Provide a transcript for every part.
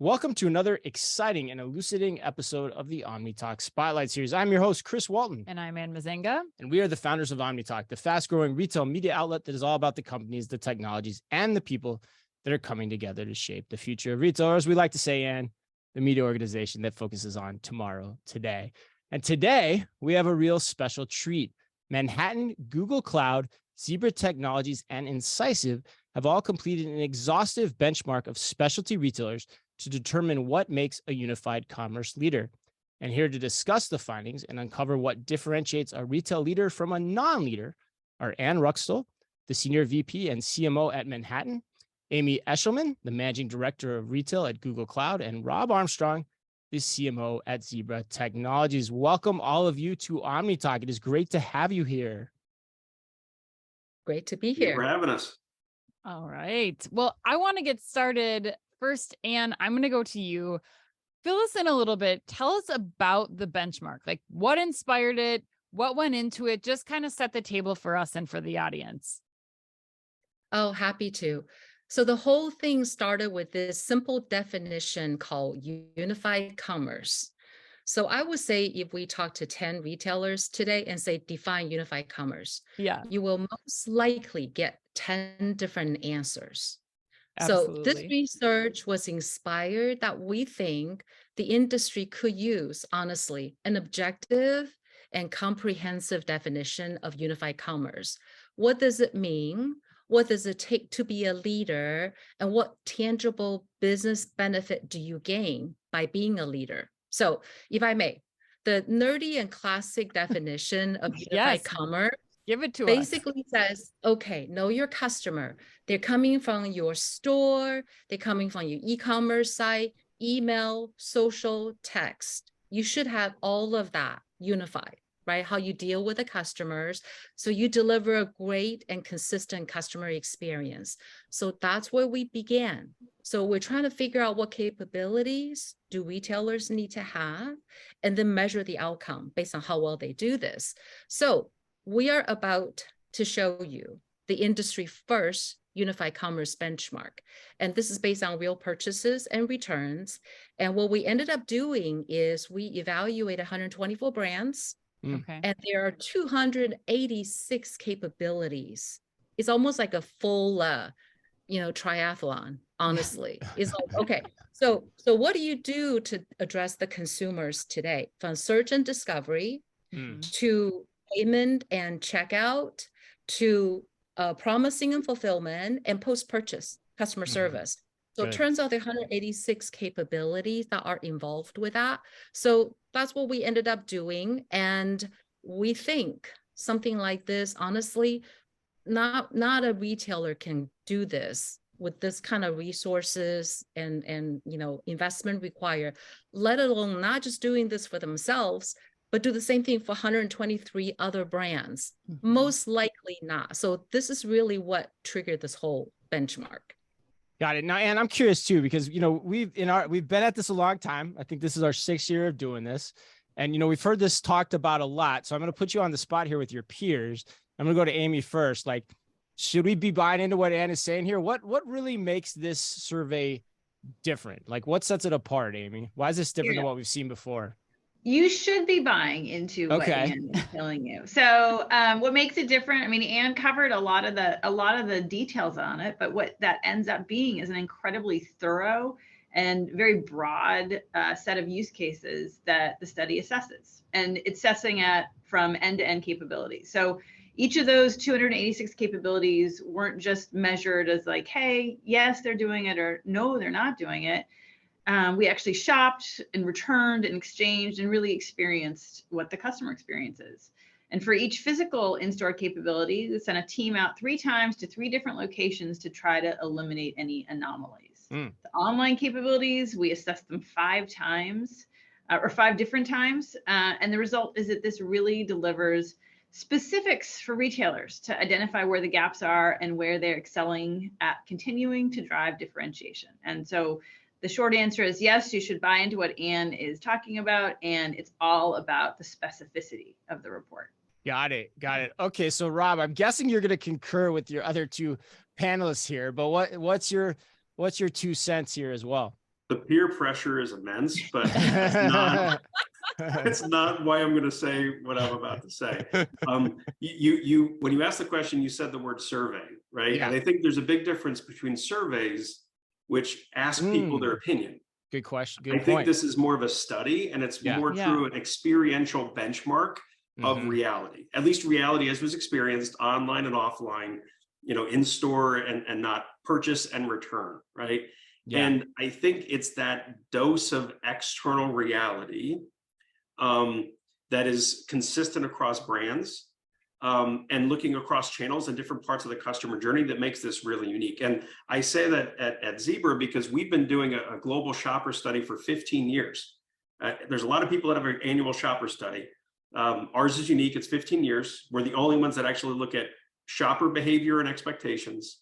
Welcome to another exciting and elucidating episode of the OmniTalk Spotlight Series. I'm your host, Chris Walton. And I'm Mezzenga. And we are the founders of OmniTalk, the fast-growing retail media outlet that is all about the companies, the technologies, and the people that are coming together to shape the future of retail, or as we like to say, Ann, the media organization that focuses on tomorrow, today. And today, we have a real special treat. Manhattan, Google Cloud, Zebra Technologies, and Incisive have all completed an exhaustive benchmark of specialty retailers to determine what makes a unified commerce leader. And here to discuss the findings and uncover what differentiates a retail leader from a non-leader are Ann Ruckstuhl, the Senior VP and CMO at Manhattan, Amy Eschliman, the Managing Director of Retail at Google Cloud, and Rob Armstrong, the CMO at Zebra Technologies. Welcome all of you to OmniTalk. It is great to have you here. Great to be here. Thank you for having us. All right. Well, I want to get started first. Ann, I'm going to go to you. Fill us in a little bit. Tell us about the benchmark. Like, what inspired it? What went into it? Just kind of set the table for us and for the audience. Oh, happy to. So the whole thing started with this simple definition called unified commerce. So I would say if we talk to 10 retailers today and say define unified commerce, you will most likely get 10 different answers. Absolutely. So this research was inspired that we think the industry could use, honestly, an objective and comprehensive definition of unified commerce. What does it mean? What does it take to be a leader? And what tangible business benefit do you gain by being a leader? So if I may, the nerdy and classic definition of unified commerce give it to basically says, okay, know your customer. They're coming from your store. They're coming from your e-commerce site, email, social, text. You should have all of that unified, right? How you deal with the customers. So you deliver a great and consistent customer experience. So that's where we began. So we're trying to figure out what capabilities do retailers need to have, and then measure the outcome based on how well they do this. So we are about to show you the industry first unified commerce benchmark. And this is based on real purchases and returns. And what we ended up doing is we evaluate 124 brands. Okay. And there are 286 capabilities. It's almost like a full, triathlon, honestly. It's like, okay, so what do you do to address the consumers today? From search and discovery to payment and checkout to promising and fulfillment and post-purchase customer service. So it turns out there are 186 capabilities that are involved with that. So that's what we ended up doing. And we think something like this, honestly, not a retailer can do this with this kind of resources and investment required, let alone not just doing this for themselves, but do the same thing for 123 other brands. Most likely not. So this is really what triggered this whole benchmark. Got it. Now, Ann, I'm curious too, because, we've been at this a long time. I think this is our 6th year of doing this. And, we've heard this talked about a lot. So I'm going to put you on the spot here with your peers. I'm going to go to Amy first. Like, should we be buying into what Ann is saying here? What really makes this survey different? Like, what sets it apart, Amy? Why is this different than what we've seen before? You should be buying into what Ann is telling you. So what makes it different? I mean, Ann covered a lot of the details on it, but what that ends up being is an incredibly thorough and very broad set of use cases that the study assesses, and it's assessing from end-to-end capabilities. So each of those 286 capabilities weren't just measured as like, hey, yes, they're doing it, or no, they're not doing it. We actually shopped and returned and exchanged and really experienced what the customer experience is. And for each physical in-store capability, we sent a team out 3 times to 3 different locations to try to eliminate any anomalies. The online capabilities, we assessed them 5 times or 5 different times. And the result is that this really delivers specifics for retailers to identify where the gaps are and where they're excelling at continuing to drive differentiation. And so the short answer is yes, you should buy into what Ann is talking about, and it's all about the specificity of the report. Got it. Okay, so Rob, I'm guessing you're going to concur with your other 2 panelists here, but what's your 2 cents here as well? The peer pressure is immense, but it's not why I'm going to say what I'm about to say. You when you asked the question, you said the word survey, right? Yeah. And I think there's a big difference between surveys, which ask people their opinion. Good question. I Good think point. this is more of a study, and it's more through an experiential benchmark of reality, at least reality as was experienced online and offline, in store and not purchase and return, right? Yeah. And I think it's that dose of external reality that is consistent across brands and looking across channels and different parts of the customer journey that makes this really unique. And I say that at Zebra because we've been doing a global shopper study for 15 years. There's a lot of people that have an annual shopper study. Ours is unique. It's 15 years. We're the only ones that actually look at shopper behavior and expectations,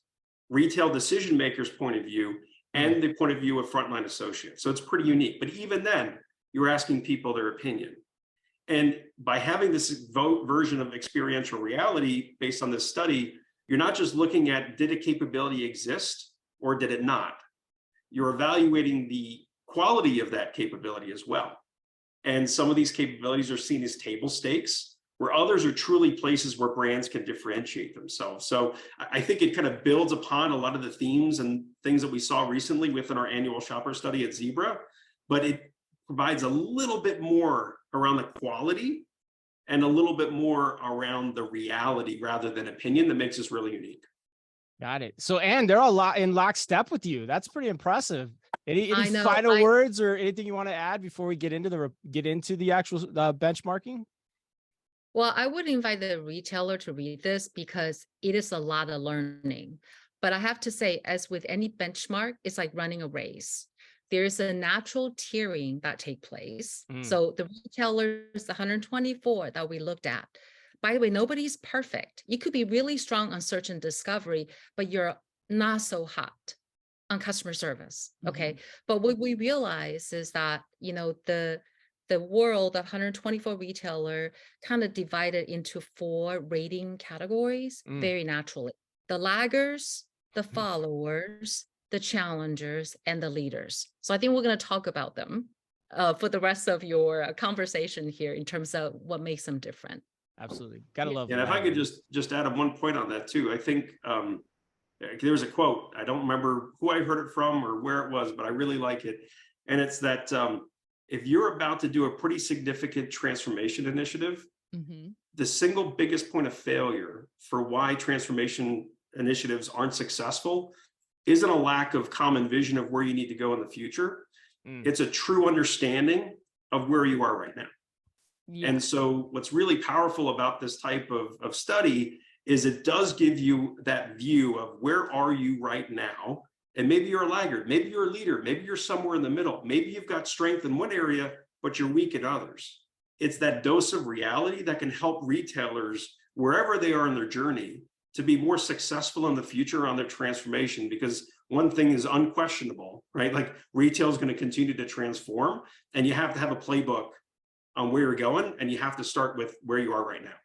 retail decision makers' point of view, and the point of view of frontline associates. So it's pretty unique. But even then, you're asking people their opinion. And by having this version of experiential reality based on this study, you're not just looking at, did a capability exist or did it not? You're evaluating the quality of that capability as well. And some of these capabilities are seen as table stakes, where others are truly places where brands can differentiate themselves. So I think it kind of builds upon a lot of the themes and things that we saw recently within our annual shopper study at Zebra, but it provides a little bit more around the quality and a little bit more around the reality rather than opinion that makes us really unique. Got it. So, Anne, they're a lot in lockstep with you. That's pretty impressive. Any final words or anything you want to add before we get into the actual benchmarking? Well, I would invite the retailer to read this because it is a lot of learning. But I have to say, as with any benchmark, it's like running a race. There's a natural tiering that take place. So the retailers, the 124 that we looked at, by the way, nobody's perfect. You could be really strong on search and discovery, but you're not so hot on customer service. Okay. But what we realize is that, the world of 124 retailer kind of divided into 4 rating categories very naturally. The laggers, the followers, the challengers, and the leaders. So I think we're going to talk about them for the rest of your conversation here in terms of what makes them different. Absolutely. Gotta love And if I could just add one point on that too, I think there was a quote, I don't remember who I heard it from or where it was, but I really like it. And it's that if you're about to do a pretty significant transformation initiative, the single biggest point of failure for why transformation initiatives aren't successful isn't a lack of common vision of where you need to go in the future. It's a true understanding of where you are right now. And so what's really powerful about this type of study is it does give you that view of where are you right now. And maybe you're a laggard, maybe you're a leader, maybe you're somewhere in the middle. Maybe you've got strength in one area, but you're weak in others. It's that dose of reality that can help retailers, wherever they are in their journey, to be more successful in the future on their transformation. Because one thing is unquestionable, right? Like retail is going to continue to transform, and you have to have a playbook on where you're going, and you have to start with where you are right now.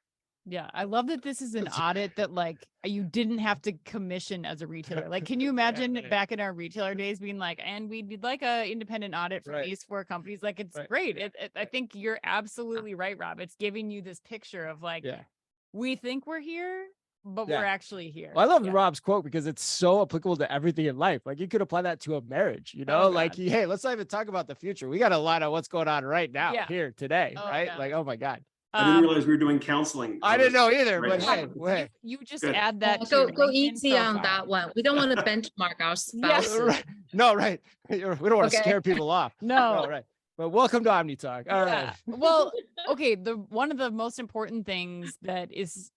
Yeah, I love that this is an audit that you didn't have to commission as a retailer. Can you imagine back in our retailer days being like, and we did an independent audit for these 4 companies? It's great. I think you're absolutely right, Rob. It's giving you this picture of we think we're here, but we're actually here. Well, I love Rob's quote because it's so applicable to everything in life. You could apply that to a marriage, hey, let's not even talk about the future. We got a lot of what's going on right now here today, right? God. Oh my God. I didn't realize we were doing counseling. I didn't know either, but hey. You just add that. Go easy on that one. We don't want to benchmark our spouses. Right. No, right. We don't want to scare people off. No, right. But welcome to OmniTalk. All right. Well, okay. One of the most important things that is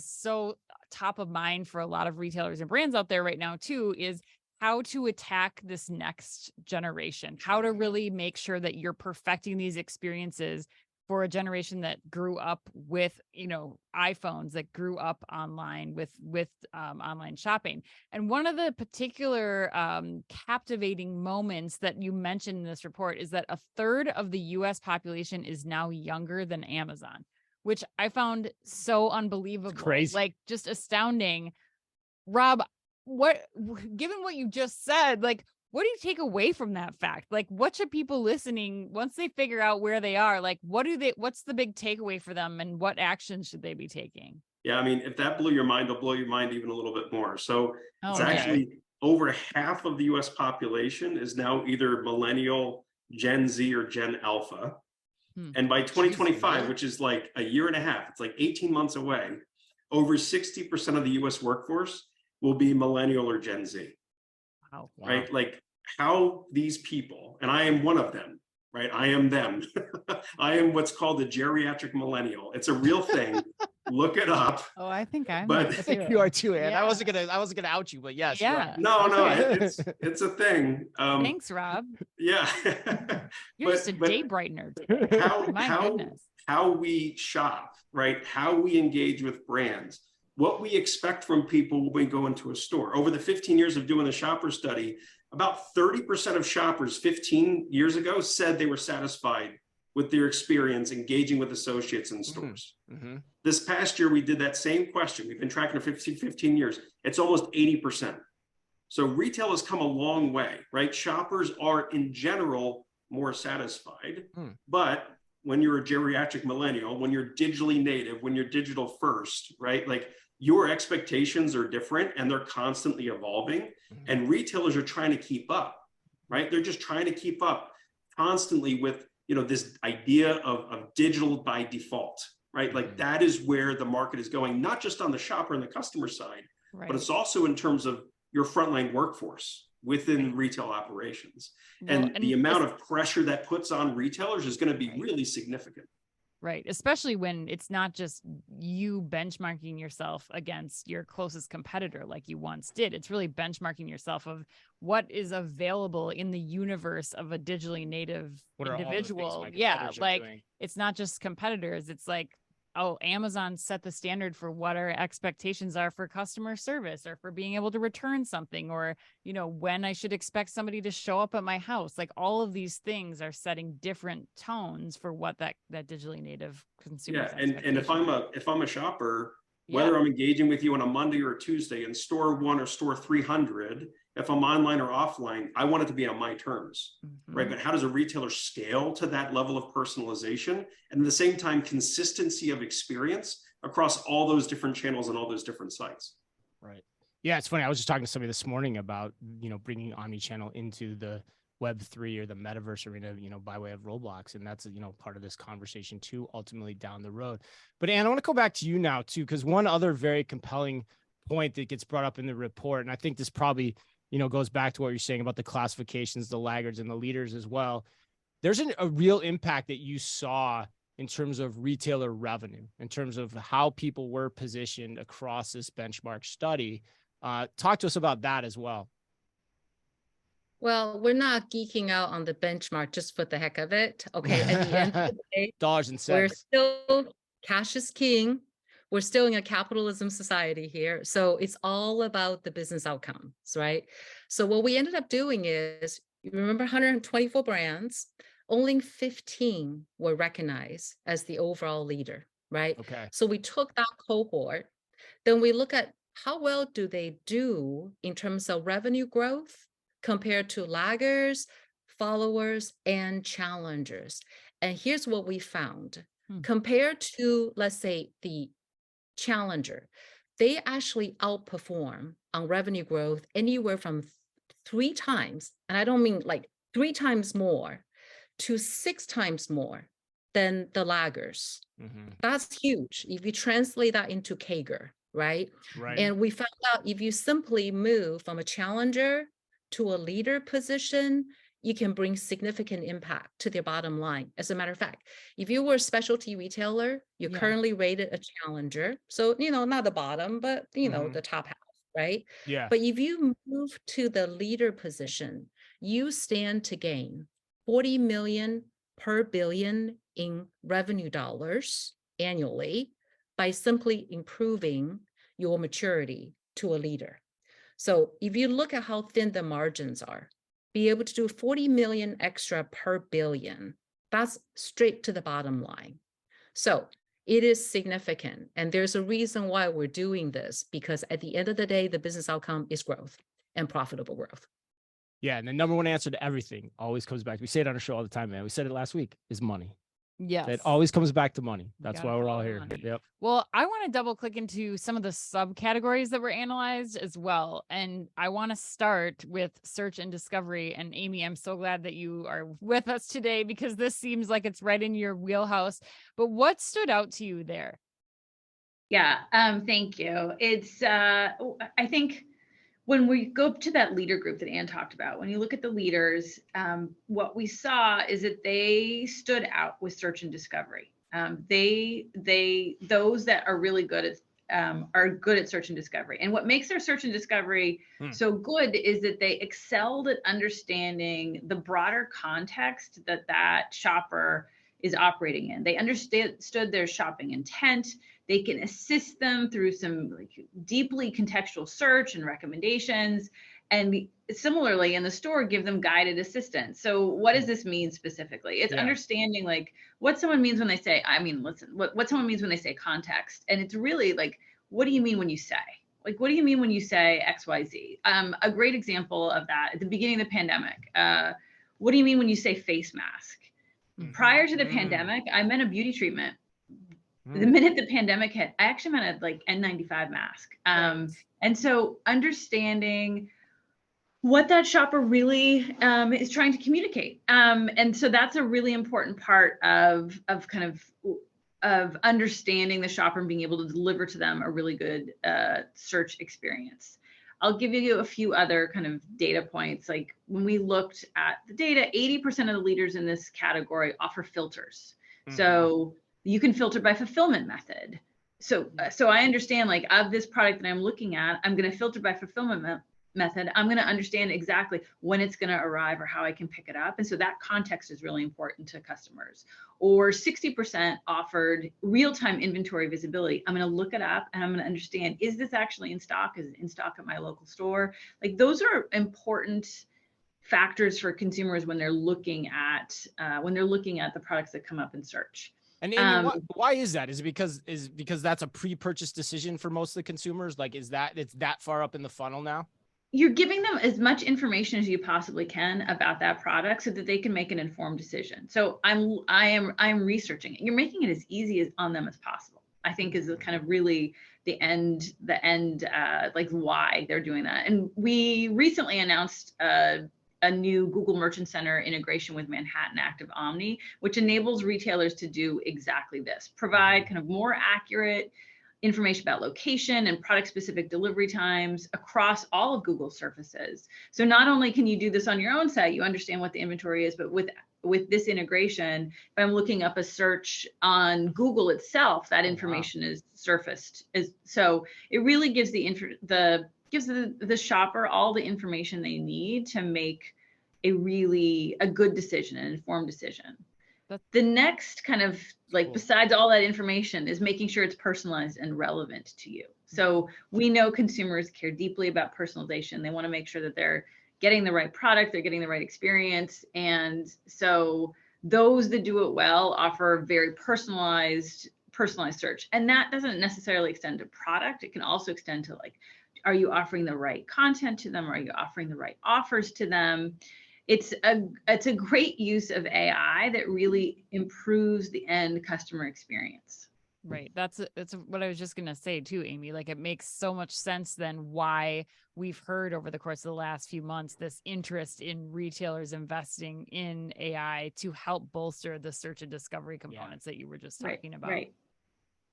so top of mind for a lot of retailers and brands out there right now too is how to attack this next generation, how to really make sure that you're perfecting these experiences for a generation that grew up with, iPhones, that grew up online with online shopping. And one of the particular captivating moments that you mentioned in this report is that 1/3 of the US population is now younger than Amazon, which I found so unbelievable. It's crazy. Just astounding. Rob, given what you just said, what do you take away from that fact? Like, what should people listening, once they figure out where they are, like, what's the big takeaway for them, and what actions should they be taking? Yeah, I mean, if that blew your mind, it'll blow your mind even a little bit more. So it's okay. actually over half of the US population is now either millennial, Gen Z, or Gen Alpha. And by 2025, which is like a year and a half, it's like 18 months away, over 60% of the US workforce will be millennial or Gen Z. Wow. Right? Like how these people, and I am one of them, right? I am them. I am what's called a geriatric millennial. It's a real thing. Look it up. Oh, I think I'm. But I think you are too, Ann. Yeah. I wasn't gonna out you, but yes. Yeah. No, Okay. it's a thing. Thanks, Rob. Yeah. You're just a day brightener. My goodness. How we shop, right? How we engage with brands, what we expect from people when we go into a store. Over the 15 years of doing the shopper study, about 30% of shoppers 15 years ago said they were satisfied with their experience engaging with associates in stores. Mm-hmm. This past year, we did that same question. We've been tracking it for 15 years. It's almost 80%. So retail has come a long way, right? Shoppers are in general more satisfied, but when you're a geriatric millennial, when you're digitally native, when you're digital first, right? Like your expectations are different and they're constantly evolving, and retailers are trying to keep up, right? They're just trying to keep up constantly with, you know, this idea of digital by default, right? Like that is where the market is going, not just on the shopper and the customer side, but it's also in terms of your frontline workforce within retail operations. And the amount of pressure that puts on retailers is going to be really significant. Right. Especially when it's not just you benchmarking yourself against your closest competitor like you once did. It's really benchmarking yourself of what is available in the universe of a digitally native individual. Yeah. Like it's not just competitors. It's like, oh, Amazon set the standard for what our expectations are for customer service or for being able to return something, or, you know, when I should expect somebody to show up at my house. Like all of these things are setting different tones for what that digitally native consumer. Yeah. And if I'm a shopper, whether I'm engaging with you on a Monday or a Tuesday in store 1 or store 300, if I'm online or offline, I want it to be on my terms, right? But how does a retailer scale to that level of personalization and at the same time consistency of experience across all those different channels and all those different sites? Right. Yeah, it's funny. I was just talking to somebody this morning about, you know, bringing omnichannel into the Web3 or the metaverse arena, you know, by way of Roblox. And that's, you know, part of this conversation too, ultimately down the road. But Anne, I want to go back to you now too, because one other very compelling point that gets brought up in the report, and I think this probably, you know, goes back to what you're saying about the classifications, the laggards and the leaders as well. There's a real impact that you saw in terms of retailer revenue, in terms of how people were positioned across this benchmark study. Talk to us about that as well. Well, we're not geeking out on the benchmark just for the heck of it. Okay. At the end of the day, dollars and cents. we're still, cash is king. We're still in a capitalism society here. So it's all about the business outcomes, right? So what we ended up doing is, you remember 124 brands, only 15 were recognized as the overall leader, right? Okay. So we took that cohort, then we look at how well do they do in terms of revenue growth compared to laggers, followers, and challengers. And here's what we found. Compared to, let's say, the challenger, they actually outperform on revenue growth anywhere from 3 times, and I don't mean like 3 times more, to 6 times more than the laggers. That's huge if you translate that into CAGR, right? And we found out if you simply move from a challenger to a leader position, you can bring significant impact to their bottom line. As a matter of fact, if you were a specialty retailer, you're currently rated a challenger. So, you know, not the bottom, but, you know, the top half, right? Yeah. But if you move to the leader position, you stand to gain 40 million per billion in revenue dollars annually by simply improving your maturity to a leader. So if you look at how thin the margins are, be able to do 40 million extra per billion, that's straight to the bottom line. So it is significant. And there's a reason why we're doing this, because at the end of the day, the business outcome is growth and profitable growth. Yeah. And the number one answer to everything always comes back. We say it on our show all the time, man. We said it last week, is money. Yes. It always comes back to money. That's Gotta why we're all follow here. money. Yep. Well, I want to double click into some of the subcategories that were analyzed as well. And I want to start with search and discovery. And Amy, I'm so glad that you are with us today because this seems like it's right in your wheelhouse. But what stood out to you there? Yeah, thank you. It's, I think when we go up to that leader group that Ann talked about, when you look at the leaders, what we saw is that they stood out with search and discovery. Those that are really good at search and discovery. And what makes their search and discovery so good is that they excelled at understanding the broader context that shopper is operating in. They understood their shopping intent. They can assist them through some deeply contextual search and recommendations. And similarly in the store, give them guided assistance. So what does this mean specifically? It's understanding what someone means when they say, what someone means when they say context. And it's really what do you mean when you say? What do you mean when you say XYZ? A great example of that at the beginning of the pandemic. What do you mean when you say face mask? Prior to the pandemic, I meant a beauty treatment. The minute the pandemic hit, I actually meant a N95 mask. And so understanding what that shopper really is trying to communicate. And so that's a really important part of understanding the shopper and being able to deliver to them a really good search experience. I'll give you a few other kind of data points. Like when we looked at the data, 80% of the leaders in this category offer filters. So you can filter by fulfillment method. So I understand of this product that I'm looking at, I'm going to filter by fulfillment method. I'm going to understand exactly when it's going to arrive or how I can pick it up. And so that context is really important to customers. Or 60% offered real-time inventory visibility. I'm going to look it up and I'm going to understand, is this actually in stock? Is it in stock at my local store? Those are important factors for consumers when they're looking at the products that come up in search. And Amy, why is that? Is it because that's a pre-purchase decision for most of the consumers? It's that far up in the funnel now? You're giving them as much information as you possibly can about that product so that they can make an informed decision. So I'm researching it. You're making it as easy on them as possible, I think, is kind of really the end, why they're doing that. And we recently announced a new Google Merchant Center integration with Manhattan Active Omni, which enables retailers to do exactly this, provide kind of more accurate information about location and product specific delivery times across all of Google surfaces. So not only can you do this on your own site, you understand what the inventory is, but with this integration, if I'm looking up a search on Google itself, that information is surfaced. So it really gives the shopper all the information they need to make a good decision, an informed decision. The next kind of besides all that information is making sure it's personalized and relevant to you. So we know consumers care deeply about personalization. They want to make sure that they're getting the right product, they're getting the right experience. And so those that do it well offer very personalized search. And that doesn't necessarily extend to product. It can also extend to are you offering the right content to them? Are you offering the right offers to them? It's a great use of AI that really improves the end customer experience. Right. That's what I was just going to say too, Amy. It makes so much sense then why we've heard over the course of the last few months this interest in retailers investing in AI to help bolster the search and discovery components that you were just talking about. Right.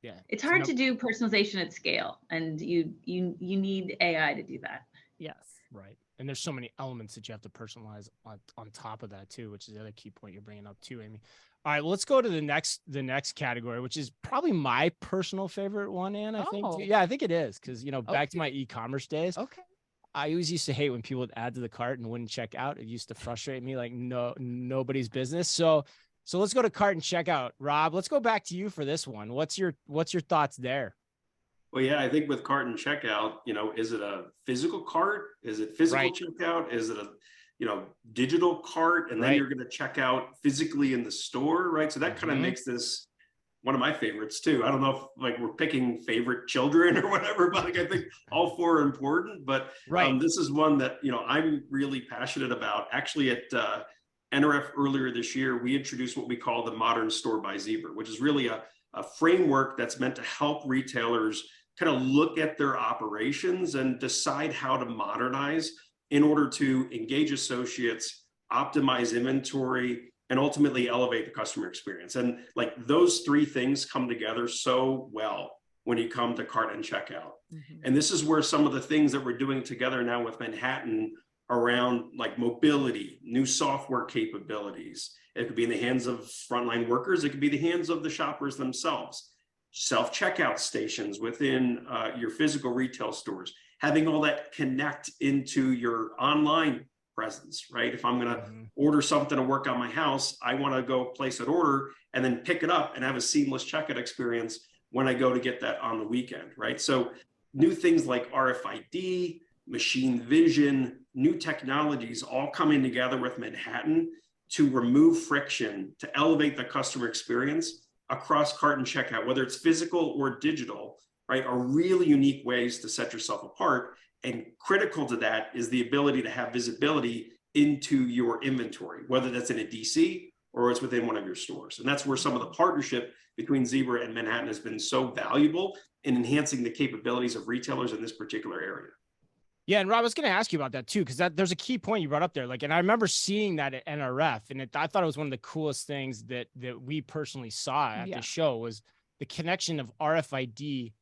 Yeah. It's hard to do personalization at scale, and you need AI to do that. Yes. Right. And there's so many elements that you have to personalize on top of that too, which is the other key point you're bringing up too, Amy. All right, well, let's go to the next category, which is probably my personal favorite one, Ann, I think. Yeah, I think it is because, back to my e-commerce days. Okay. I always used to hate when people would add to the cart and wouldn't check out. It used to frustrate me nobody's business. So let's go to cart and checkout. Rob, let's go back to you for this one. What's your thoughts there? Well, yeah, I think with cart and checkout, is it a physical cart? Is it physical checkout? Is it a, digital cart? And then you're going to check out physically in the store, right? So that kind of makes this one of my favorites too. I don't know if like we're picking favorite children or whatever, but like I think all four are important. But this is one that, you know, I'm really passionate about. Actually, at NRF earlier this year, we introduced what we call the Modern Store by Zebra, which is really a framework that's meant to help retailers kind of look at their operations and decide how to modernize in order to engage associates, optimize inventory, and ultimately elevate the customer experience. And like those three things come together so well when you come to cart and checkout. And this is where some of the things that we're doing together now with Manhattan around like mobility, new software capabilities. It could be in the hands of frontline workers. It could be the hands of the shoppers themselves. Self-checkout stations within your physical retail stores, having all that connect into your online presence, right? If I'm going to order something to work on my house, I want to go place an order and then pick it up and have a seamless checkout experience when I go to get that on the weekend, right? So new things like RFID, machine vision, new technologies all coming together with Manhattan to remove friction, to elevate the customer experience across cart and checkout, whether it's physical or digital, right, are really unique ways to set yourself apart. And critical to that is the ability to have visibility into your inventory, whether that's in a DC or it's within one of your stores. And that's where some of the partnership between Zebra and Manhattan has been so valuable in enhancing the capabilities of retailers in this particular area. Yeah, and Rob, I was going to ask you about that too, because there's a key point you brought up there. Like, and I remember seeing that at NRF, and I thought it was one of the coolest things that we personally saw at the show was the connection of RFID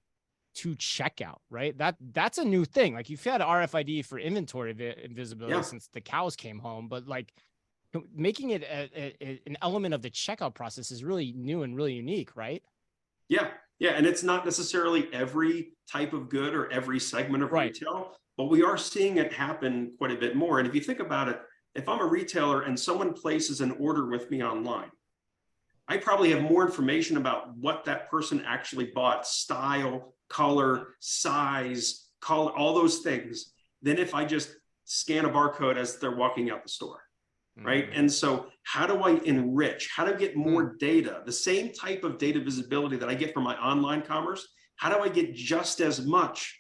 to checkout, right? That's a new thing. Like, you've had RFID for inventory visibility since the cows came home, but like making it an element of the checkout process is really new and really unique, right? Yeah, and it's not necessarily every type of good or every segment of retail, but we are seeing it happen quite a bit more. And if you think about it, if I'm a retailer and someone places an order with me online, I probably have more information about what that person actually bought, style, color, size, color, all those things, than if I just scan a barcode as they're walking out the store, right? And so how do I enrich? How do I get more data? The same type of data visibility that I get from my online commerce, how do I get just as much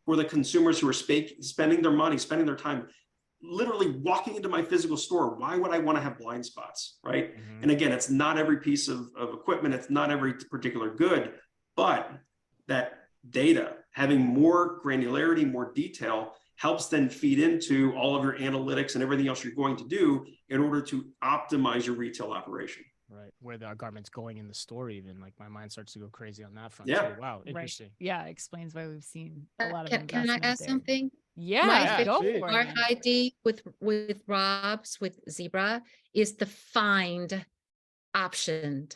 for the consumers who are spending their money, spending their time, literally walking into my physical store? Why would I want to have blind spots, right? And again, it's not every piece of equipment, it's not every particular good, but that data, having more granularity, more detail, helps then feed into all of your analytics and everything else you're going to do in order to optimize your retail operation. Right. Where the garment's going in the store, even, like, my mind starts to go crazy on that front too. Wow. Interesting. Yeah. Explains why we've seen a lot of Can I add something? Yeah. My Go favorite for it. RFID with Rob's, with Zebra, is the find option.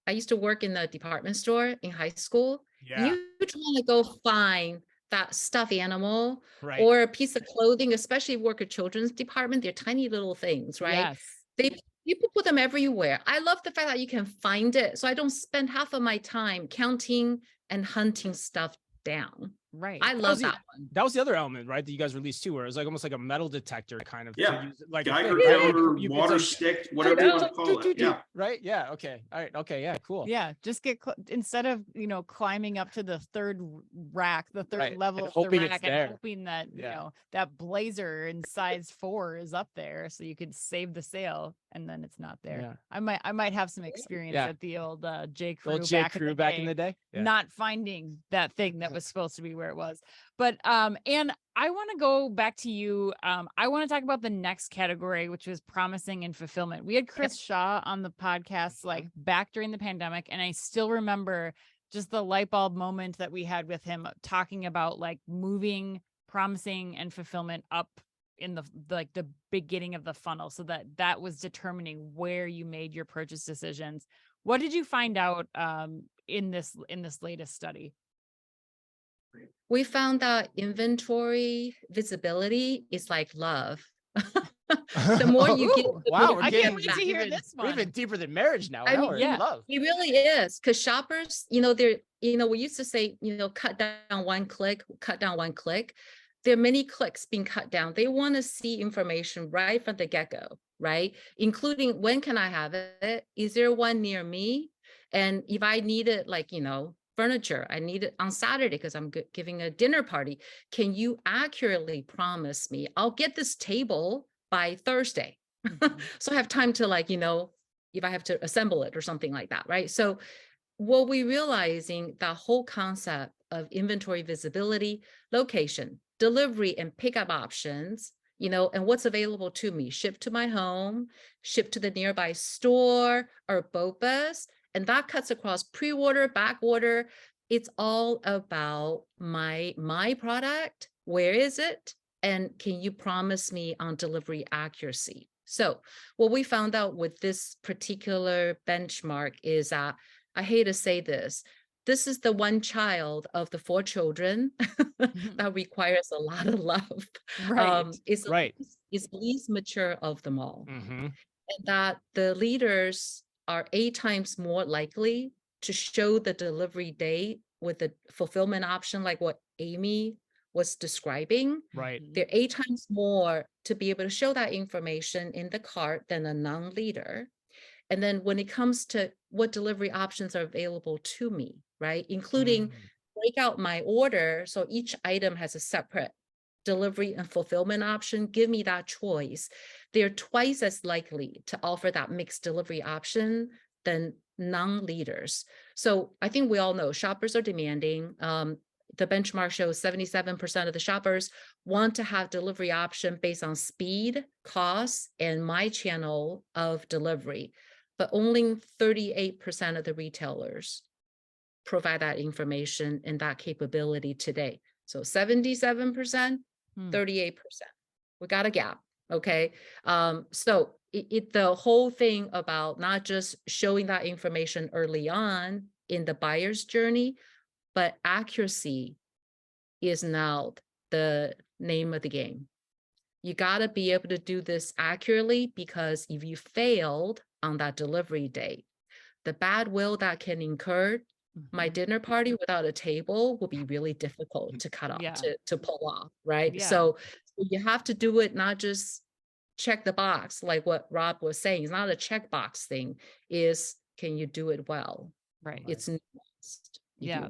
I used to work in the department store in high school. Yeah. You want to go find that stuffed animal Right. or a piece of clothing, especially work at children's department. They're tiny little things, right? Yes. People put them everywhere. I love the fact that you can find it, so I don't spend half of my time counting and hunting stuff down. Right. I love that one. That was the other element, right, that you guys released too, where it was like almost like a metal detector kind of. Yeah. To use, like Geiger counter, water stick, whatever you want to call it. Yeah. Right. Yeah. Okay. All right. Okay. Yeah. Cool. Yeah. Just get instead of climbing up to the third rack, the third level of the rack, and hoping that that blazer in size 4 is up there, so you could save the sale, and then it's not there. Yeah. I might have some experience at the old J. Crew back in the day, not finding that thing that was supposed to be where it was. But and I want to go back to you. I want to talk about the next category, which was promising and fulfillment. We had Chris Shaw on the podcast like back during the pandemic, and I still remember just the light bulb moment that we had with him talking about like moving promising and fulfillment up in the beginning of the funnel, so that was determining where you made your purchase decisions. What did you find out in this latest study? We found that inventory visibility is like love. The more you get, wow, I can't wait to hear this one. We're even deeper than marriage now. I mean, love. It really is, because shoppers, they're, we used to say, cut down one click. There are many clicks being cut down. They want to see information right from the get-go, right? Including, when can I have it? Is there one near me? And if I needed like, furniture, I need it on Saturday because I'm giving a dinner party. Can you accurately promise me I'll get this table by Thursday? So I have time to like, if I have to assemble it or something like that, right? So what we realizing, the whole concept of inventory visibility, location, delivery and pickup options, and what's available to me, ship to my home, ship to the nearby store or BOPUS, and that cuts across pre-order, back order. It's all about my product. Where is it? And can you promise me on delivery accuracy? So what we found out with this particular benchmark is that, I hate to say this is the one child of the 4 children that requires a lot of love. Right. It's Right. the least mature of them all. Mm-hmm. And that the leaders are 8 times more likely to show the delivery date with the fulfillment option, like what Amy was describing. Right. They're 8 times more to be able to show that information in the cart than a non-leader. And then when it comes to what delivery options are available to me, right, including break out my order, so each item has a separate delivery and fulfillment option, give me that choice. They're twice as likely to offer that mixed delivery option than non-leaders. So I think we all know shoppers are demanding. The benchmark shows 77% of the shoppers want to have delivery option based on speed, cost, and my channel of delivery. But only 38% of the retailers provide that information and that capability today. So 77%, 38%. We got a gap, okay? So the whole thing about not just showing that information early on in the buyer's journey, but accuracy is now the name of the game. You got to be able to do this accurately, because if you failed on that delivery date, the bad will that can incur, my dinner party without a table will be really difficult to cut off, to pull off, right? Yeah. So you have to do it, not just check the box, like what Rob was saying. It's not a checkbox thing, is can you do it well? Right. It's nuanced. Yeah,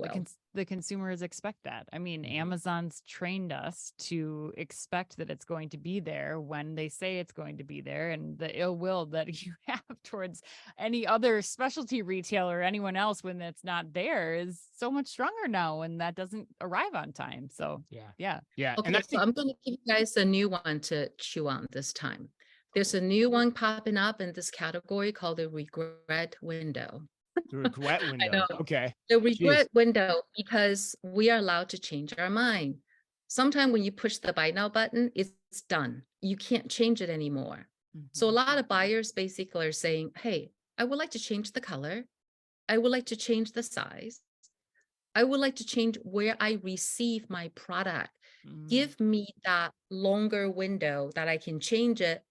the consumers expect that. I mean, Amazon's trained us to expect that it's going to be there when they say it's going to be there, and the ill will that you have towards any other specialty retailer or anyone else when it's not there is so much stronger now when that doesn't arrive on time. So yeah. Okay, And so I'm going to give you guys a new one to chew on this time. There's a new one popping up in this category called the regret window. the regret window. I know. Okay. The regret window, because we are allowed to change our mind. Sometimes when you push the buy now button, it's done. You can't change it anymore. So a lot of buyers basically are saying, hey, I would like to change the color. I would like to change the size. I would like to change where I receive my product. Give me that longer window that I can change it.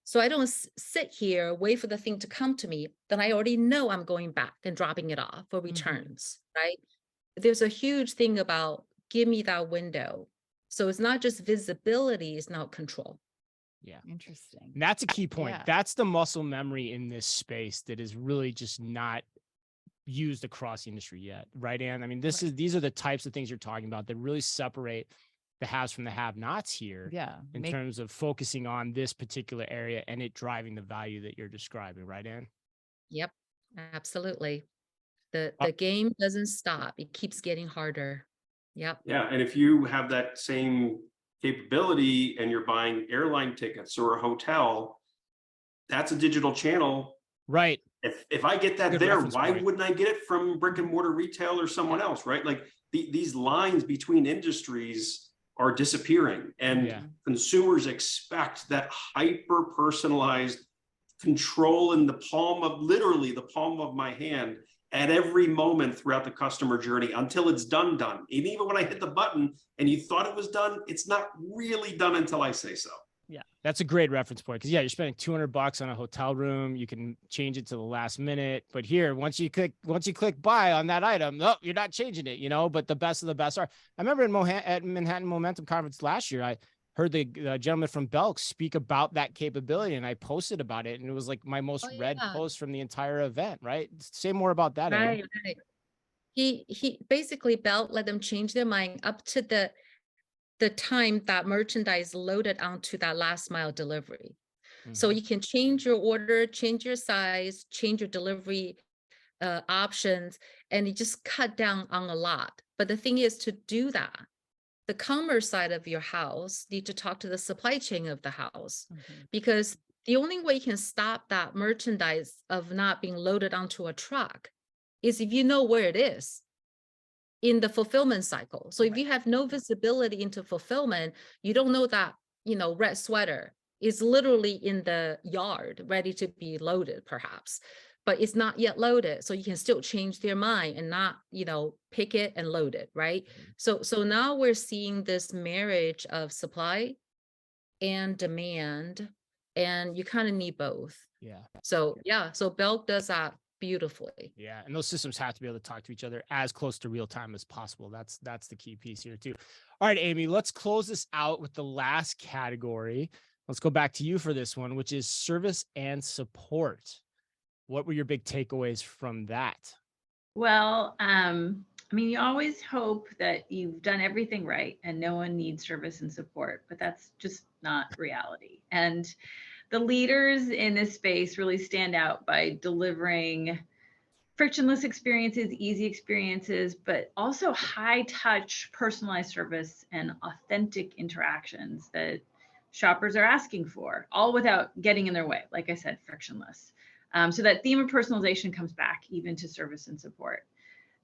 So I don't sit here, wait for the thing to come to me. Then I already know I'm going back and dropping it off for returns, right? There's a huge thing about give me that window. So it's not just visibility, it's now control. Yeah. Interesting. And that's a key point. Yeah. That's the muscle memory in this space that is really just not used across the industry yet. Right, Ann? I mean, these are the types of things you're talking about that really separate the haves from the have-nots here. Yeah. In terms of focusing on this particular area and it driving the value that you're describing, right, Ann? Yep, absolutely. The game doesn't stop. It keeps getting harder. Yep. Yeah, and if you have that same capability and you're buying airline tickets or a hotel, that's a digital channel. Right. If I get that Good there, reference why point. wouldn't I get it from brick and mortar retail or someone else, right? Like these lines between industries are disappearing, and consumers expect that hyper personalized control in the palm of, literally the palm of my hand at every moment throughout the customer journey until it's done. And even when I hit the button and you thought it was done, it's not really done until I say so. Yeah, that's a great reference point, because you're spending $200 on a hotel room. You can change it to the last minute, but here, once you click buy on that item, no, you're not changing it, But the best of the best are. I remember at Manhattan Momentum Conference last year, heard the gentleman from Belk speak about that capability, and I posted about it, and it was like my most read post from the entire event, right? Say more about that, Amy. Right. He basically Belk let them change their mind up to the time that merchandise loaded onto that last mile delivery. So you can change your order, change your size, change your delivery options, and you just cut down on a lot. But the thing is, to do that, the commerce side of your house need to talk to the supply chain of the house, because the only way you can stop that merchandise of not being loaded onto a truck is if you know where it is in the fulfillment cycle. So if you have no visibility into fulfillment, you don't know that, red sweater is literally in the yard ready to be loaded perhaps, but it's not yet loaded. So you can still change their mind and not, pick it and load it, right? So now we're seeing this marriage of supply and demand, and you kind of need both. Yeah. So Belk does that beautifully. Yeah, and those systems have to be able to talk to each other as close to real time as possible. That's the key piece here too. All right, Amy, let's close this out with the last category. Let's go back to you for this one, which is service and support. What were your big takeaways from that? Well, you always hope that you've done everything right and no one needs service and support, but that's just not reality. And the leaders in this space really stand out by delivering frictionless experiences, easy experiences, but also high touch, personalized service and authentic interactions that shoppers are asking for, all without getting in their way. Like I said, frictionless. So that theme of personalization comes back even to service and support.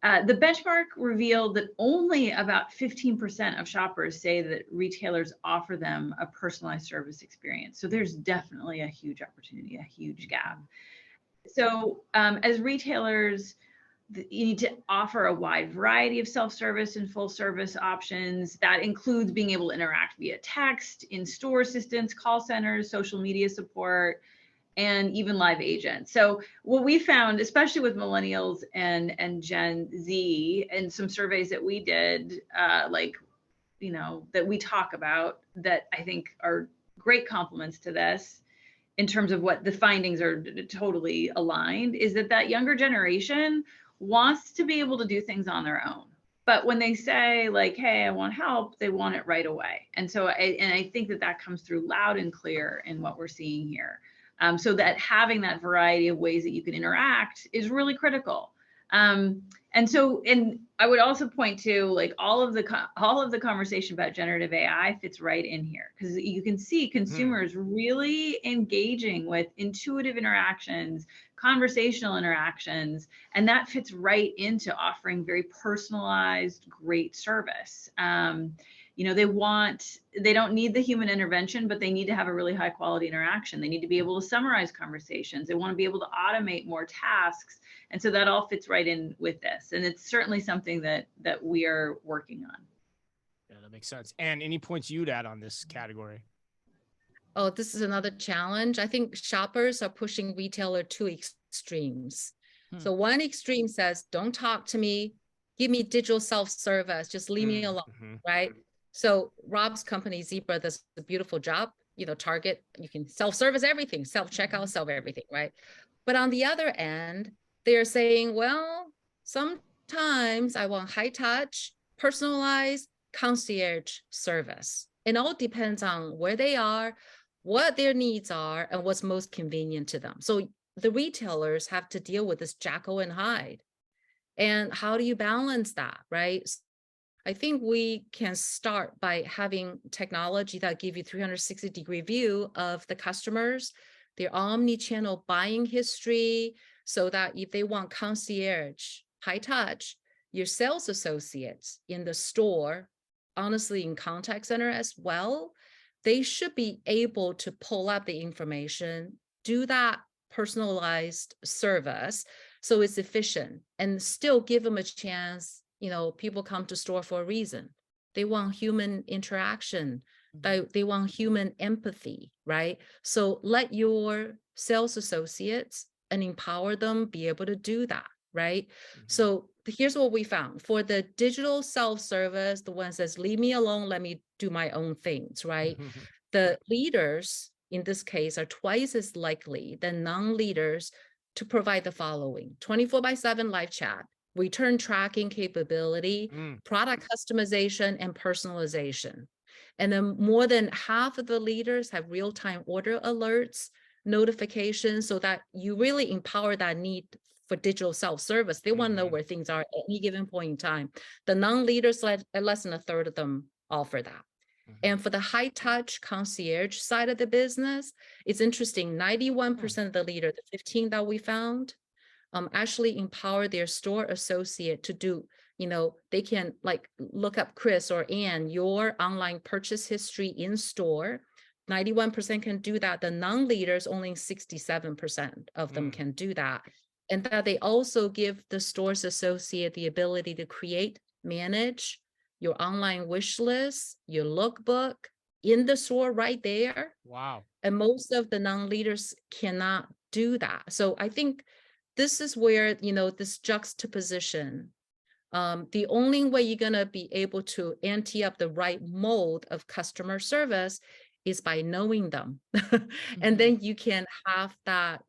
The benchmark revealed that only about 15% of shoppers say that retailers offer them a personalized service experience. So there's definitely a huge opportunity, a huge gap. So as retailers, you need to offer a wide variety of self-service and full service options. That includes being able to interact via text, in-store assistance, call centers, social media support, and even live agents. So what we found, especially with millennials and Gen Z, and some surveys that we did, that we talk about, that I think are great compliments to this, in terms of what the findings are totally aligned, is that younger generation wants to be able to do things on their own. But when they say like, hey, I want help, they want it right away. And so I think that comes through loud and clear in what we're seeing here. So that having that variety of ways that you can interact is really critical. And I would also point to like all of the conversation about generative AI fits right in here, because you can see consumers really engaging with intuitive interactions, conversational interactions, and that fits right into offering very personalized, great service. They don't need the human intervention, but they need to have a really high quality interaction. They need to be able to summarize conversations. They want to be able to automate more tasks. And so that all fits right in with this. And it's certainly something that we are working on. Yeah, that makes sense. And any points you'd add on this category? Oh, this is another challenge. I think shoppers are pushing retailer to extremes. So one extreme says, don't talk to me, give me digital self-service, just leave me alone, right? So Rob's company, Zebra, does a beautiful job. Target, you can self-service everything, self-checkout, self-everything, right? But on the other end, they're saying, well, sometimes I want high touch, personalized concierge service. It all depends on where they are, what their needs are, and what's most convenient to them. So the retailers have to deal with this Jekyll and Hyde. And how do you balance that, right? I think we can start by having technology that give you 360-degree view of the customers, their omni-channel buying history, so that if they want concierge, high touch, your sales associates in the store, honestly in contact center as well, they should be able to pull up the information, do that personalized service so it's efficient, and still give them a chance. People come to store for a reason. They want human interaction. They want human empathy, right? So let your sales associates and empower them be able to do that. right? Mhm. So here's what we found. For the digital self-service, the one says, leave me alone, let me do my own things, right? The leaders in this case are twice as likely than non-leaders to provide the following: 24/7 live chat, return tracking capability, product customization, and personalization. And then more than half of the leaders have real-time order alerts, notifications, so that you really empower that need for digital self-service. They want to know where things are at any given point in time. The non-leaders, less than a third of them offer that. And for the high touch concierge side of the business, it's interesting. 91% of the leaders, the 15 that we found, actually empower their store associate to do, they can like look up Chris or Ann, your online purchase history in store. 91% can do that. The non-leaders, only 67% of them can do that. And that they also give the store's associate the ability to create, manage your online wish list, your lookbook in the store right there. Wow. And most of the non-leaders cannot do that. So I think this is where, this juxtaposition, the only way you're going to be able to ante up the right mode of customer service is by knowing them. And then you can have that,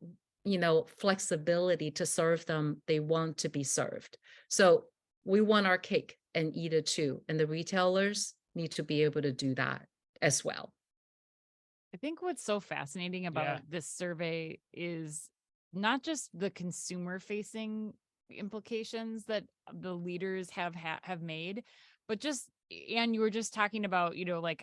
flexibility to serve them. They want to be served. So we want our cake and eat it too. And the retailers need to be able to do that as well. I think what's so fascinating about this survey is not just the consumer facing implications that the leaders have made, but just, and you were just talking about, like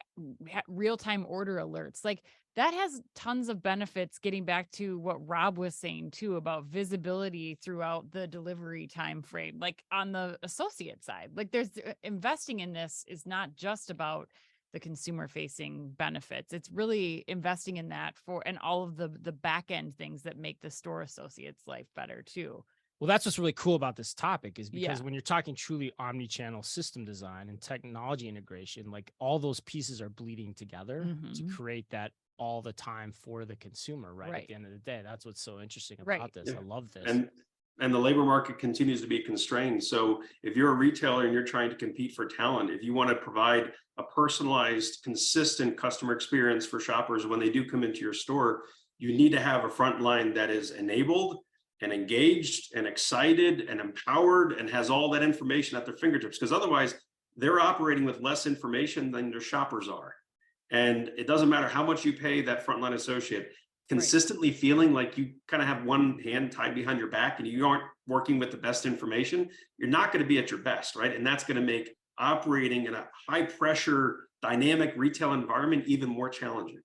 real-time order alerts, like that has tons of benefits, getting back to what Rob was saying too, about visibility throughout the delivery time frame, like on the associate side. Like there's investing in this is not just about the consumer facing benefits. It's really investing in that and all of the back end things that make the store associates' life better too. Well, that's what's really cool about this topic, is because when you're talking truly omni-channel system design and technology integration, like all those pieces are bleeding together to create that all the time for the consumer, right? At the end of the day, that's what's so interesting about this. I love this. And the labor market continues to be constrained. So if you're a retailer and you're trying to compete for talent, if you want to provide a personalized, consistent customer experience for shoppers when they do come into your store, you need to have a front line that is enabled and engaged and excited and empowered and has all that information at their fingertips, because otherwise they're operating with less information than their shoppers are. And it doesn't matter how much you pay that frontline associate, consistently feeling like you kind of have one hand tied behind your back and you aren't working with the best information, you're not going to be at your best, right? And that's going to make operating in a high pressure, dynamic retail environment even more challenging.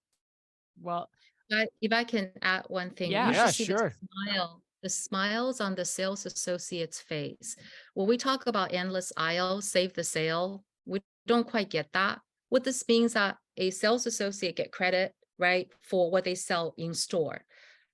Well, if I can add one thing, you should see the smiles on the sales associate's face. When we talk about endless aisle, save the sale, we don't quite get that. What this means that a sales associate get credit, right, for what they sell in store.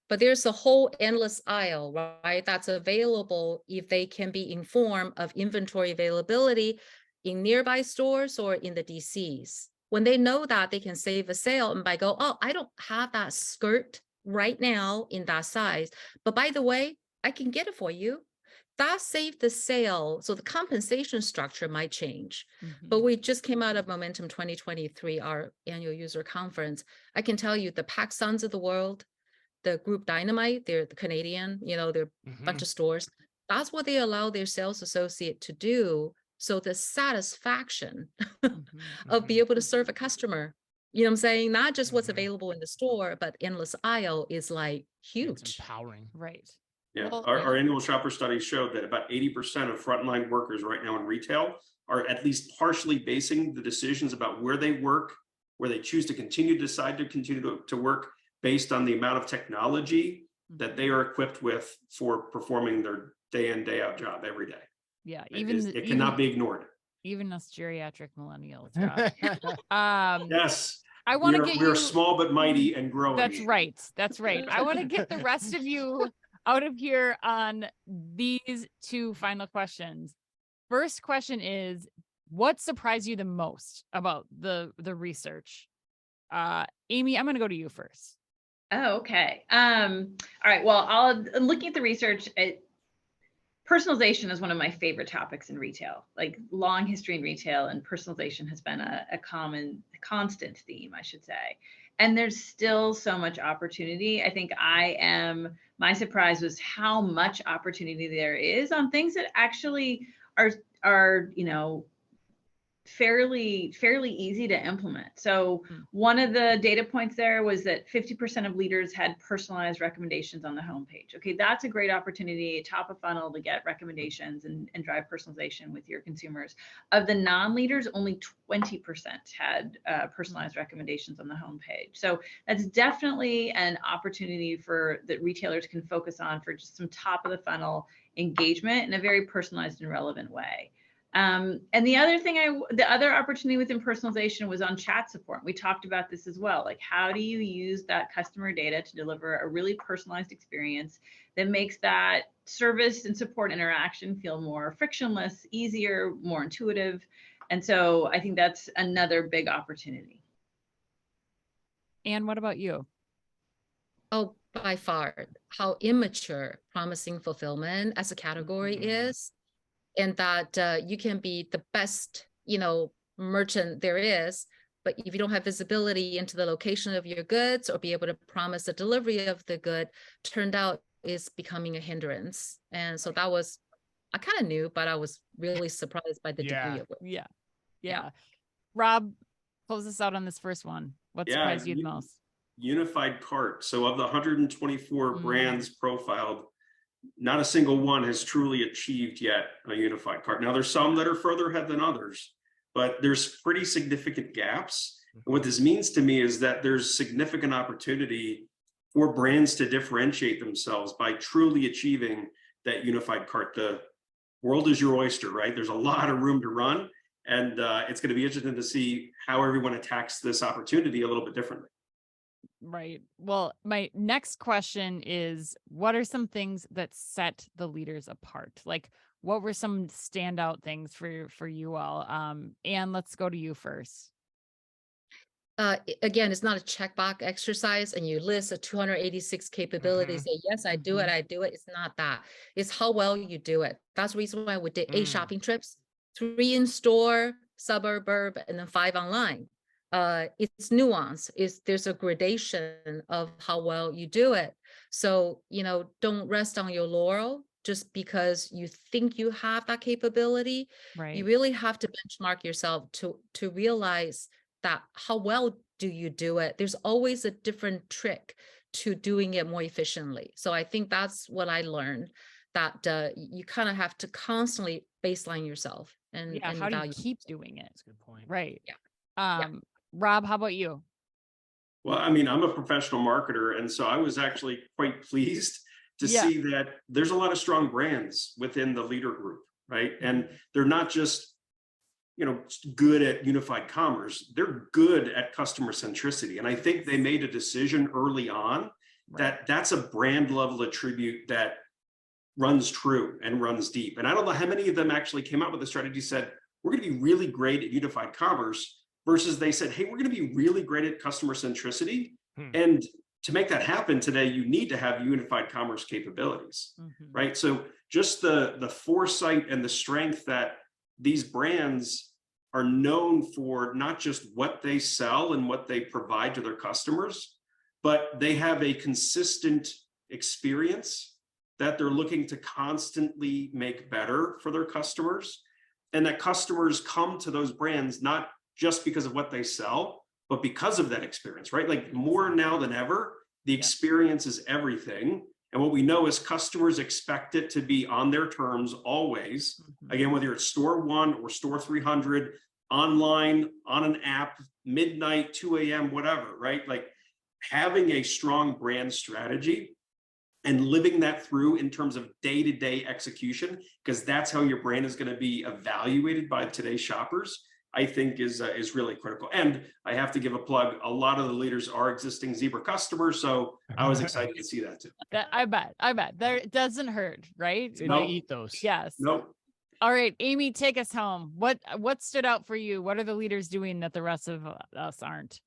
But there's a whole endless aisle, right, that's available if they can be informed of inventory availability in nearby stores or in the DCs. When they know that, they can save a sale and by go, oh, I don't have that skirt right now in that size, but by the way, I can get it for you. That saved the sale. So the compensation structure might change. But we just came out of Momentum 2023, our annual user conference. I can tell you the PacSuns of the world, the Group Dynamite, they're the Canadian, they're a bunch of stores. That's what they allow their sales associate to do. So the satisfaction of being able to serve a customer, you know what I'm saying? Not just what's available in the store, but endless aisle is like huge. It's empowering. Right. Yeah, our annual shopper study showed that about 80% of frontline workers right now in retail are at least partially basing the decisions about where they work, where they choose to continue to decide to continue to work based on the amount of technology that they are equipped with for performing their day in, day out job every day. Yeah, it cannot be ignored. Even us geriatric millennials. Yes. I want to get we're small but mighty and growing. That's right. That's right. I want to get the rest of you out of here on these two final questions. First question is, what surprised you the most about the research? Amy, I'm going to go to you first. Oh, okay. All right. Well, looking at the research, personalization is one of my favorite topics in retail, like long history in retail, and personalization has been a constant theme, I should say. And there's still so much opportunity. I think my surprise was how much opportunity there is on things that actually are, fairly easy to implement. So one of the data points there was that 50% of leaders had personalized recommendations on the homepage. Okay, that's a great opportunity, top of funnel, to get recommendations and drive personalization with your consumers. Of the non-leaders, only 20% had personalized recommendations on the homepage. So that's definitely an opportunity that retailers can focus on for just some top of the funnel engagement in a very personalized and relevant way. And the other opportunity within personalization was on chat support. We talked about this as well. Like, how do you use that customer data to deliver a really personalized experience that makes that service and support interaction feel more frictionless, easier, more intuitive? And so I think that's another big opportunity. And what about you? Oh, by far, how immature promising fulfillment as a category is. And that you can be the best, merchant there is, but if you don't have visibility into the location of your goods or be able to promise the delivery of the good, turned out is becoming a hindrance. And so that was, I kind of knew, but I was really surprised by the degree of it. Yeah. Rob, close us out on this first one. What surprised you the most? Unified cart. So of the 124 brands profiled, not a single one has truly achieved yet a unified cart. Now, there's some that are further ahead than others, but there's pretty significant gaps. And what this means to me is that there's significant opportunity for brands to differentiate themselves by truly achieving that unified cart. The world is your oyster, right? There's a lot of room to run, and it's going to be interesting to see how everyone attacks this opportunity a little bit differently. Right. Well, my next question is, what are some things that set the leaders apart? Like, what were some standout things for you all? Anne, let's go to you first. Again, it's not a checkbox exercise and you list the 286 capabilities. Say, yes, I do it. It's not that. It's how well you do it. That's the reason why we did 8 shopping trips, 3 in store, suburb, and then 5 online. It's nuance. There's a gradation of how well you do it. So, don't rest on your laurel just because you think you have that capability. Right. You really have to benchmark yourself to realize that how well do you do it? There's always a different trick to doing it more efficiently. So I think that's what I learned, that you kind of have to constantly baseline yourself and how do you keep doing it? That's a good point. Right. Rob, how about you? Well, I mean, I'm a professional marketer, and so I was actually quite pleased to see that there's a lot of strong brands within the leader group, right? And they're not just, good at unified commerce. They're good at customer centricity. And I think they made a decision early on that that's a brand level attribute that runs true and runs deep. And I don't know how many of them actually came up with a strategy, said, we're going to be really great at unified commerce, versus they said, hey, we're going to be really great at customer centricity. And to make that happen today, you need to have unified commerce capabilities, right? So just the foresight and the strength that these brands are known for, not just what they sell and what they provide to their customers, but they have a consistent experience that they're looking to constantly make better for their customers. And that customers come to those brands not just because of what they sell, but because of that experience, right? Like more now than ever, the experience is everything. And what we know is customers expect it to be on their terms always. Again, whether you're at store 1 or store 300, online, on an app, midnight, 2 a.m., whatever, right? Like having a strong brand strategy and living that through in terms of day-to-day execution, because that's how your brand is going to be evaluated by today's shoppers, I think is really critical. And I have to give a plug. A lot of the leaders are existing Zebra customers, so I was excited to see that too. I bet that doesn't hurt, right? It's in the ethos. Yes. Nope. All right, Amy, take us home. What stood out for you? What are the leaders doing that the rest of us aren't?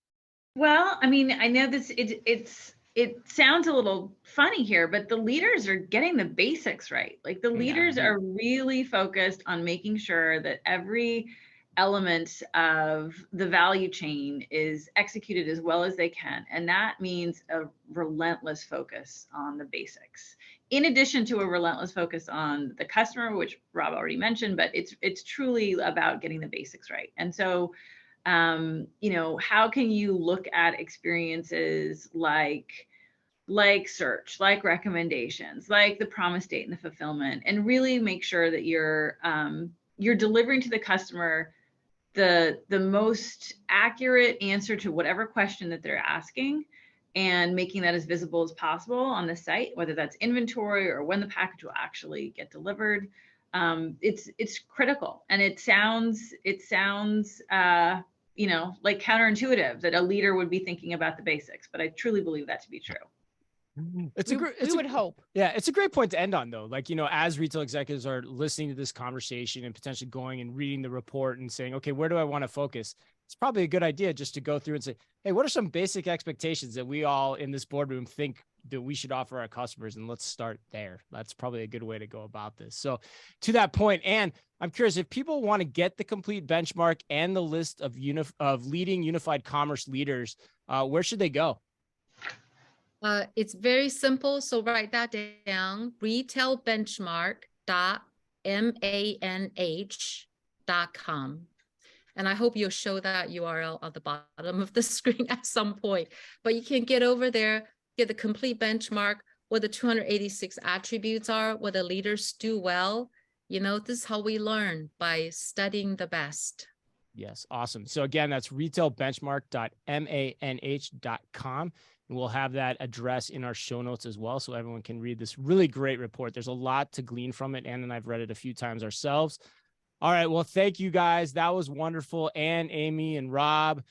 Well, I mean, I know this. It's it sounds a little funny here, but the leaders are getting the basics right. Like the leaders are really focused on making sure that every element of the value chain is executed as well as they can. And that means a relentless focus on the basics, in addition to a relentless focus on the customer, which Rob already mentioned, but it's truly about getting the basics right. And so, you know, how can you look at experiences like search, like recommendations, like the promise date and the fulfillment, and really make sure that you're delivering to the customer the most accurate answer to whatever question that they're asking, and making that as visible as possible on the site, whether that's inventory or when the package will actually get delivered. It's critical, and it sounds you know, like counterintuitive that a leader would be thinking about the basics, but I truly believe that to be true. We would hope. Yeah, it's a great point to end on, though. Like, you know, as retail executives are listening to this conversation and potentially going and reading the report and saying, okay, where do I want to focus? It's probably a good idea just to go through and say, hey, what are some basic expectations that we all in this boardroom think that we should offer our customers? And let's start there. That's probably a good way to go about this. So to that point, Anne, I'm curious, if people want to get the complete benchmark and the list of leading unified commerce leaders, where should they go? It's very simple. So write that down, retailbenchmark.manh.com. And I hope you'll show that URL at the bottom of the screen at some point. But you can get over there, get the complete benchmark, what the 286 attributes are, what the leaders do well. You know, this is how we learn, by studying the best. Yes, awesome. So again, that's retailbenchmark.manh.com. And we'll have that address in our show notes as well, so everyone can read this really great report. There's a lot to glean from it. Anne and I've read it a few times ourselves. All right. Well, thank you guys. That was wonderful. Anne, Amy, and Rob.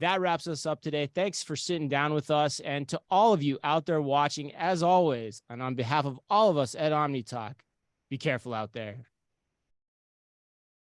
That wraps us up today. Thanks for sitting down with us. And to all of you out there watching, as always, and on behalf of all of us at OmniTalk, be careful out there.